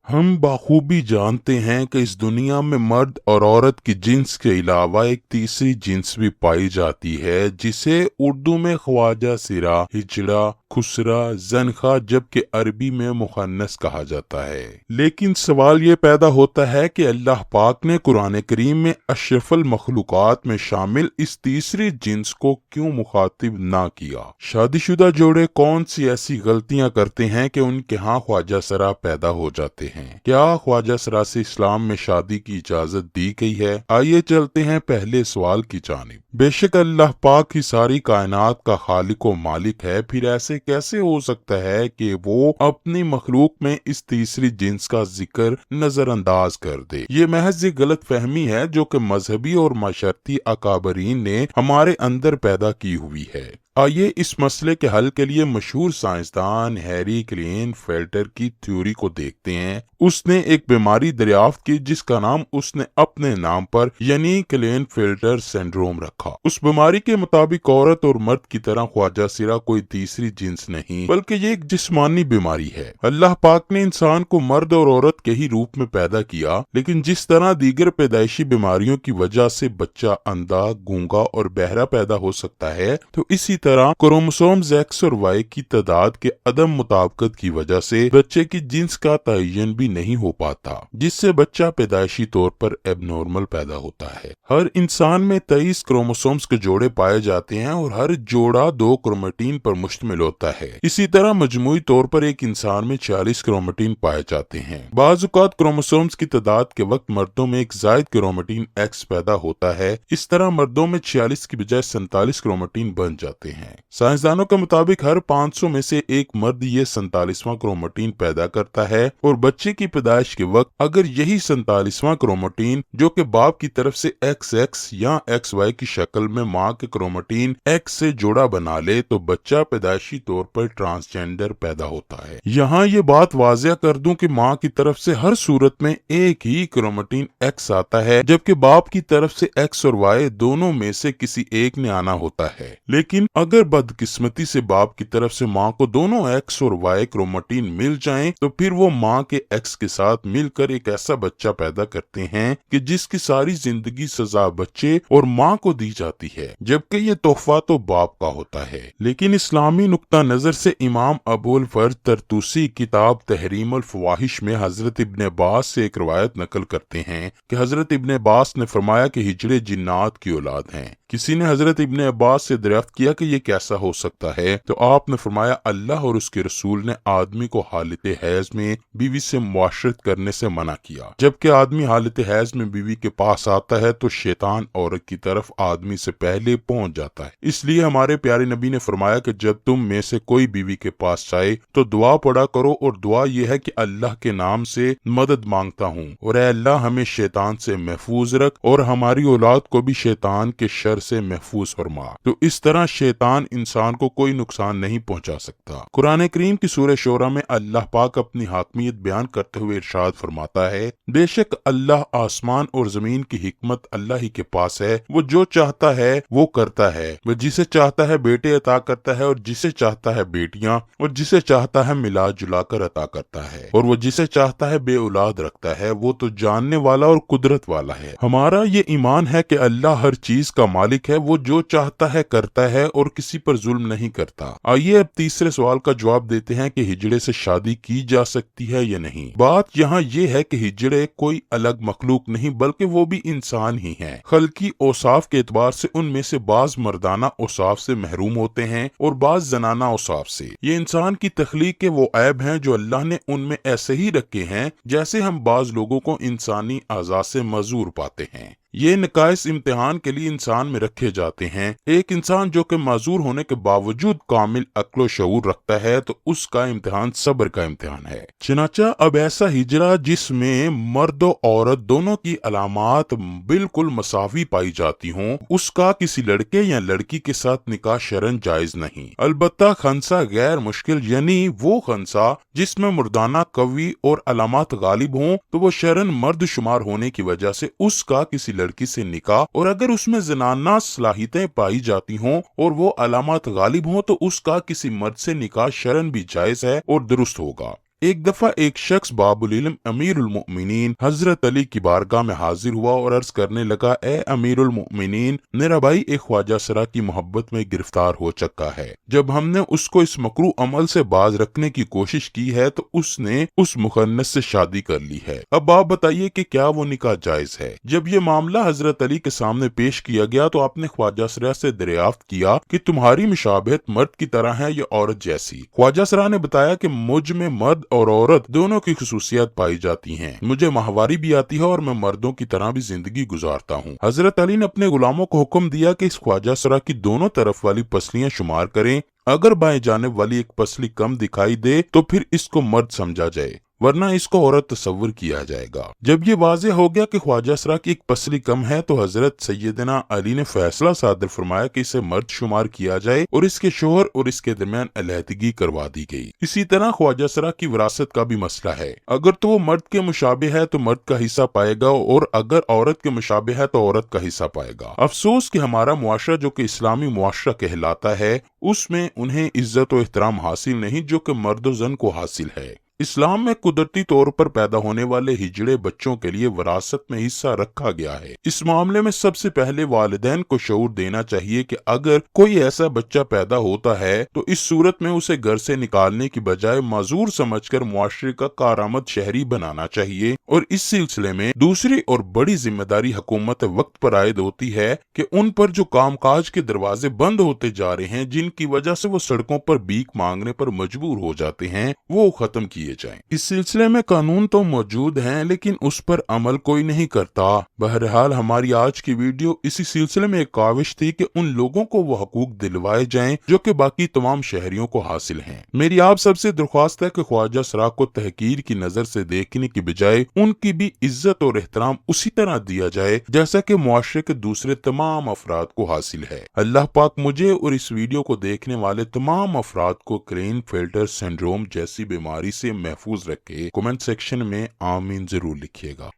ہم بخوبی جانتے ہیں کہ اس دنیا میں مرد اور عورت کی جنس کے علاوہ ایک تیسری جنس بھی پائی جاتی ہے، جسے اردو میں خواجہ سرا، ہجڑا، خسرا، زنخا جبکہ عربی میں مخنث کہا جاتا ہے۔ لیکن سوال یہ پیدا ہوتا ہے کہ اللہ پاک نے قرآن کریم میں اشرف المخلوقات میں شامل اس تیسری جنس کو کیوں مخاطب نہ کیا؟ شادی شدہ جوڑے کون سی ایسی غلطیاں کرتے ہیں کہ ان کے ہاں خواجہ سرا پیدا ہو جاتے ہیں؟ کیا خواجہ سرا سے اسلام میں شادی کی اجازت دی گئی ہے؟ آئیے چلتے ہیں پہلے سوال کی جانب۔ بے شک اللہ پاک ہی ساری کائنات کا خالق و مالک ہے، پھر ایسے کیسے ہو سکتا ہے کہ وہ اپنی مخلوق میں اس تیسری جنس کا ذکر نظر انداز کر دے؟ یہ محض ایک غلط فہمی ہے جو کہ مذہبی اور معاشرتی اکابرین نے ہمارے اندر پیدا کی ہوئی ہے۔ آئیے اس مسئلے کے حل کے لیے مشہور سائنسدان ہیری کلین فیلٹر کی تھیوری کو دیکھتے ہیں۔ اس نے ایک بیماری دریافت کی جس کا نام اس نے اپنے نام پر یعنی کلین فیلٹر سنڈروم رکھا۔ اس بیماری کے مطابق عورت اور مرد کی طرح خواجہ سرا کوئی تیسری جنس نہیں بلکہ یہ ایک جسمانی بیماری ہے۔ اللہ پاک نے انسان کو مرد اور عورت کے ہی روپ میں پیدا کیا، لیکن جس طرح دیگر پیدائشی بیماریوں کی وجہ سے بچہ اندھا، گونگا اور بہرا پیدا ہو سکتا ہے، تو اسی طرح کروموسومز ایکس اور وائی کی تعداد کے عدم مطابقت کی وجہ سے بچے کی جنس کا تعین بھی نہیں ہو پاتا، جس سے بچہ پیدائشی طور پر ایب نارمل پیدا ہوتا ہے۔ ہر انسان میں 23 کروموسومز کے جوڑے پائے جاتے ہیں اور ہر جوڑا 2 کرومیٹین پر مشتمل ہوتا ہے۔ اسی طرح مجموعی طور پر ایک انسان میں 40 کرومیٹین پائے جاتے ہیں۔ بعض اوقات کروموسومز کی تعداد کے وقت مردوں میں ایک زائد کرومیٹین ایکس پیدا ہوتا ہے، اس طرح مردوں میں 46 کی بجائے 47 کرومیٹین بن جاتے ہیں۔ سائنسدانوں کے مطابق ہر 500 میں سے ایک مرد یہ 47واں کرومیٹین پیدا کرتا ہے، اور بچے کی پیدائش کے وقت اگر یہی 47واں کرومیٹین جو کہ باپ کی طرف سے ایکس ایکس یا ایکس وائی کی شکل میں ماں کے کرومیٹین ایکس سے جوڑا بنا لے تو بچہ پیدائشی طور پر ٹرانسجینڈر پیدا ہوتا ہے۔ یہاں یہ بات واضح کر دوں کہ ماں کی طرف سے ہر صورت میں ایک ہی کرومیٹین ایکس آتا ہے، جبکہ باپ کی طرف سے ایکس اور وائی دونوں میں سے کسی ایک نے آنا ہوتا ہے۔ لیکن اگر بدقسمتی سے باپ کی طرف سے ماں کو دونوں ایکس اور وائی کرومیٹین مل جائیں تو پھر وہ ماں کے ایکس کے ساتھ مل کر ایک ایسا بچہ پیدا کرتے ہیں کہ جس کی ساری زندگی سزا بچے اور ماں کو دی جاتی ہے، جبکہ یہ تحفہ تو باپ کا ہوتا ہے۔ لیکن اسلامی نقطہ نظر سے امام ابو الفرج طرطوسی کتاب تحریم الفواحش میں حضرت ابن عباس سے ایک روایت نقل کرتے ہیں کہ حضرت ابن عباس نے فرمایا کہ ہجڑے جنات کی اولاد ہیں۔ کسی نے حضرت ابن عباس سے دریافت کیا کہ یہ کیسا ہو سکتا ہے، تو آپ نے فرمایا اللہ اور اس کے رسول نے آدمی کو حالت حیض میں بیوی سے معاشرت کرنے سے منع کیا۔ جبکہ آدمی حالت حیض میں بیوی کے پاس آتا ہے تو شیطان عورت کی طرف آدمی سے پہلے پہنچ جاتا ہے۔ اس لیے ہمارے پیارے نبی نے فرمایا کہ جب تم میں سے کوئی بیوی کے پاس جائے تو دعا پڑھا کرو، اور دعا یہ ہے کہ اللہ کے نام سے مدد مانگتا ہوں، اور اے اللہ ہمیں شیطان سے محفوظ رکھ اور ہماری اولاد کو بھی شیطان کے شر سے محفوظ فرما۔ تو اس طرح شیطان انسان کو کوئی نقصان نہیں پہنچا سکتا۔ قرآن کریم کی سورہ شورى میں اللہ پاک اپنی حاکمیت بیان کرتے ہوئے ارشاد فرماتا ہے، بے شک اللہ آسمان اور زمین کی حکمت اللہ ہی کے پاس ہے، وہ جو چاہتا ہے وہ کرتا ہے، وہ جسے چاہتا ہے بیٹے عطا کرتا ہے اور جسے چاہتا ہے بیٹیاں، اور جسے چاہتا ہے ملا جلا کر عطا کرتا ہے، اور وہ جسے چاہتا ہے بے اولاد رکھتا ہے، وہ تو جاننے والا اور قدرت والا ہے۔ ہمارا یہ ایمان ہے کہ اللہ ہر چیز کا مالک ہے، وہ جو چاہتا ہے کرتا ہے اور کسی پر ظلم نہیں کرتا۔ آئیے اب تیسرے سوال کا جواب دیتے ہیں کہ ہجڑے سے شادی کی جا سکتی ہے یا نہیں۔ بات یہاں یہ ہے کہ ہجڑے کوئی الگ مخلوق نہیں بلکہ وہ بھی انسان ہی ہیں۔ خلقی اوصاف کے اعتبار سے ان میں سے بعض مردانہ اوصاف سے محروم ہوتے ہیں اور بعض زنانہ اوصاف سے۔ یہ انسان کی تخلیق کے وہ عیب ہیں جو اللہ نے ان میں ایسے ہی رکھے ہیں جیسے ہم بعض لوگوں کو انسانی اعضاء سے معذور پاتے ہیں۔ یہ نقائص امتحان کے لیے انسان میں رکھے جاتے ہیں۔ ایک انسان جو کہ معذور ہونے کے باوجود کامل عقل و شعور رکھتا ہے تو اس کا امتحان صبر کا امتحان ہے۔ چنانچہ اب ایسا ہجڑا جس میں مرد و عورت دونوں کی علامات بالکل مساوی پائی جاتی ہوں، اس کا کسی لڑکے یا لڑکی کے ساتھ نکاح شرعاً جائز نہیں۔ البتہ خنثی غیر مشکل یعنی وہ خنثی جس میں مردانہ قوی اور علامات غالب ہوں تو وہ شرعاً مرد شمار ہونے کی وجہ سے اس کا کسی لڑکی سے نکاح، اور اگر اس میں زنانہ صلاحیتیں پائی جاتی ہوں اور وہ علامات غالب ہوں تو اس کا کسی مرد سے نکاح شرعاً بھی جائز ہے اور درست ہوگا۔ ایک دفعہ ایک شخص بابُل علم امیر المؤمنین حضرت علی کی بارگاہ میں حاضر ہوا اور عرض کرنے لگا، اے امیر المؤمنین، میرا بھائی ایک خواجہ سرا کی محبت میں گرفتار ہو چکا ہے۔ جب ہم نے اس کو اس مکروہ عمل سے باز رکھنے کی کوشش کی ہے تو اس نے اس مخنث سے شادی کر لی ہے۔ اب آپ بتائیے کہ کیا وہ نکاح جائز ہے؟ جب یہ معاملہ حضرت علی کے سامنے پیش کیا گیا تو آپ نے خواجہ سرا سے دریافت کیا کہ تمہاری مشابہت مرد کی طرح ہے یا عورت جیسی؟ خواجہ سرا نے بتایا کہ مجھ میں مرد اور عورت دونوں کی خصوصیات پائی جاتی ہیں، مجھے ماہواری بھی آتی ہے اور میں مردوں کی طرح بھی زندگی گزارتا ہوں۔ حضرت علی نے اپنے غلاموں کو حکم دیا کہ اس خواجہ سرا کی دونوں طرف والی پسلیاں شمار کریں، اگر بائیں جانب والی ایک پسلی کم دکھائی دے تو پھر اس کو مرد سمجھا جائے، ورنہ اس کو عورت تصور کیا جائے گا۔ جب یہ واضح ہو گیا کہ خواجہ سرا کی ایک پسلی کم ہے تو حضرت سیدنا علی نے فیصلہ صادر فرمایا کہ اسے مرد شمار کیا جائے اور اس کے شوہر اور اس کے درمیان علیحدگی کروا دی گئی۔ اسی طرح خواجہ سرا کی وراثت کا بھی مسئلہ ہے، اگر تو وہ مرد کے مشابہ ہے تو مرد کا حصہ پائے گا اور اگر عورت کے مشابہ ہے تو عورت کا حصہ پائے گا۔ افسوس کہ ہمارا معاشرہ جو کہ اسلامی معاشرہ کہلاتا ہے، اس میں انہیں عزت و احترام حاصل نہیں جو کہ مرد و زن کو حاصل ہے۔ اسلام میں قدرتی طور پر پیدا ہونے والے ہجڑے بچوں کے لیے وراثت میں حصہ رکھا گیا ہے۔ اس معاملے میں سب سے پہلے والدین کو شعور دینا چاہیے کہ اگر کوئی ایسا بچہ پیدا ہوتا ہے تو اس صورت میں اسے گھر سے نکالنے کی بجائے معذور سمجھ کر معاشرے کا کارآمد شہری بنانا چاہیے، اور اس سلسلے میں دوسری اور بڑی ذمہ داری حکومت وقت پر عائد ہوتی ہے کہ ان پر جو کام کاج کے دروازے بند ہوتے جا رہے ہیں، جن کی وجہ سے وہ سڑکوں پر بھیک مانگنے پر مجبور ہو جاتے ہیں، وہ ختم کیے جائیں۔ اس سلسلے میں قانون تو موجود ہیں لیکن اس پر عمل کوئی نہیں کرتا۔ بہرحال ہماری آج کی ویڈیو اسی سلسلے میں ایک کاوش تھی کہ ان لوگوں کو وہ حقوق دلوائے جائیں جو کہ باقی تمام شہریوں کو حاصل ہیں۔ میری آپ سب سے درخواست ہے کہ خواجہ سرا کو تحقیر کی نظر سے دیکھنے کی بجائے ان کی بھی عزت اور احترام اسی طرح دیا جائے جیسا کہ معاشرے کے دوسرے تمام افراد کو حاصل ہے۔ اللہ پاک مجھے اور اس ویڈیو کو دیکھنے والے تمام افراد کو کرین فلٹر سنڈروم جیسی بیماری سے محفوظ رکھے۔ کمنٹ سیکشن میں آمین ضرور لکھیے گا۔